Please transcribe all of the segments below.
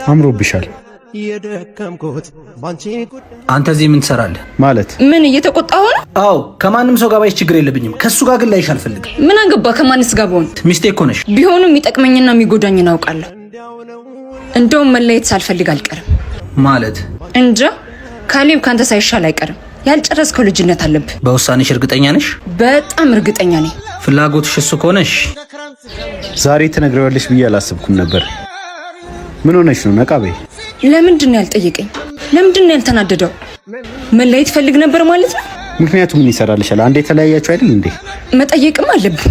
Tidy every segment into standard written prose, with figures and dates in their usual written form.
አምሮብሻል። አንተ እዚህ ምን ትሰራለህ? ማለት ምን እየተቆጣሁ ነው? አዎ ከማንም ሰው ጋር ባይሽ ችግር የለብኝም። ከሱ ጋር ግን ላይሽ አልፈልግም። ምን አገባ ከማንስ ጋር ብሆን? ሚስቴ እኮ ነሽ። ቢሆንም የሚጠቅመኝና የሚጎዳኝን አውቃለሁ። እንደውም መለየት ሳልፈልግ አልቀርም። ማለት እንጃ። ካሌብ ካንተ ሳይሻል አይቀርም። ያልጨረስከው ልጅነት አለብህ። በውሳኔሽ እርግጠኛ ነሽ? በጣም እርግጠኛ ነኝ። ፍላጎትሽ እሱ ከሆነሽ ዛሬ ትነግረዋለሽ ብዬ አላሰብኩም ነበር። ምን ሆነሽ ነው? ነቃ በይ። ለምንድን ነው ያልጠየቀኝ? ለምንድን ነው ያልተናደደው? መለየት ፈልግ ነበር ማለት ነው? ምክንያቱም ምን ይሰራልሻል? አንዴ የተለያያችሁ አይደል እንዴ? መጠየቅም አለብህ።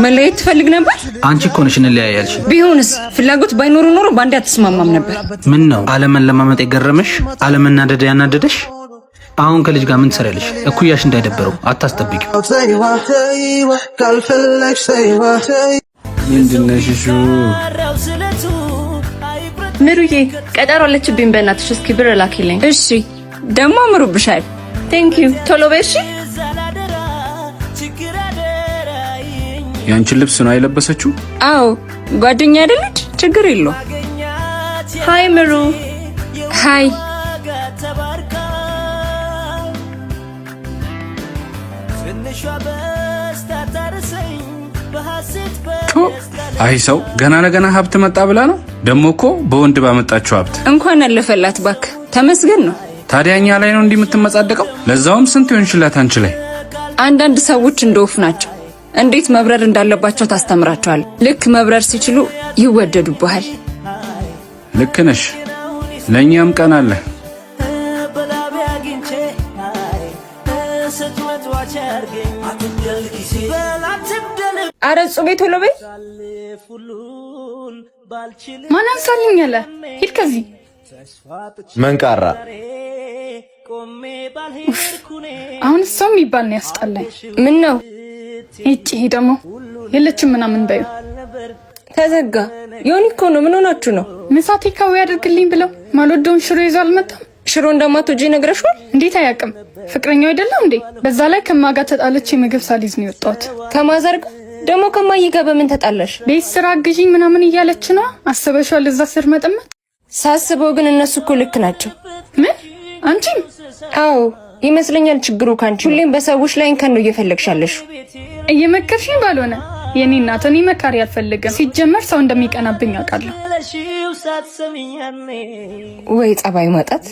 መለየት ትፈልግ ነበር? አንቺ እኮ ነሽ እንለያያልሽ። ቢሆንስ ፍላጎት ባይኖር ኖሮ ባንዴ አትስማማም ነበር። ምን ነው ዓለምን ለማመጥ የገረመሽ? ዓለመናደድ ያናደደሽ? አሁን ከልጅ ጋር ምን ትሰሪያለሽ? እኩያሽ እንዳይደበረው አታስጠብቂው። ምንድነሽ? ምሩዬ ቀጠሮ አለችብኝ። በእናትሽ እስኪ ብር ላኪልኝ። እሺ ደግሞ አምሮብሻል። ቴንክ ዩ። ቶሎ በይ እሺ። ያንቺን ልብስ ነው አይለበሰችው? አዎ ጓደኛ አይደለች? ችግር የለው። ሃይ ምሩ። ሃይ አይ ሰው ገና ለገና ሀብት መጣ ብላ ነው። ደሞ እኮ በወንድ ባመጣችው ሀብት እንኳን አለፈላት ባክ። ተመስገን ነው። ታዲያኛ ላይ ነው እንዲህ የምትመጻደቀው? ለዛውም ስንት ይሆንሽላት አንቺ ላይ። አንዳንድ ሰዎች እንደወፍ ናቸው። እንዴት መብረር እንዳለባቸው ታስተምራቸዋል። ልክ መብረር ሲችሉ ይወደዱብሃል። ልክ ነሽ። ለኛም ቀን አለ። አረ ጹቤ ቶሎ በይ። ማን አንሳልኝ አለ? ሂድ ከዚህ መንቃራ። አሁን ሰው የሚባል ነው ያስጠላኝ። ምን ነው? እጪ ደግሞ የለችም ምናምን በዩ ተዘጋ። ዮኒ እኮ ነው። ምን ሆናችሁ ነው? ምሳ ቴካዊ ያደርግልኝ ብለው ማልወደውን ሽሮ ይዞ አልመጣም። ሽሮ እንደማትወጂ ነግረሽዋል? እንዴት አያውቅም? ፍቅረኛው አይደለም እንዴ? በዛ ላይ ከማጋ ተጣለች። የምግብ ሳሊዝ ነው የወጣሁት። ከማዘር ደግሞ ከማዬ ጋር በምን ተጣላሽ? ቤት ስራ አግዢኝ ምናምን እያለች ነው። አስበሽዋል? እዛ ስር መጠመጥ ሳስበው ግን እነሱ እኮ ልክ ናቸው። ምን አንቺም? አዎ ይመስለኛል። ችግሩ ካንቺ ሁሌም በሰዎች ላይ እንከን ነው እየፈለግሻለሽ። እየመከርሽኝ ባልሆነ የኔ እናት፣ እኔ መካሪ አልፈልግም። ሲጀመር ሰው እንደሚቀናብኝ አውቃለሁ። ወይ ጸባይ ማጣት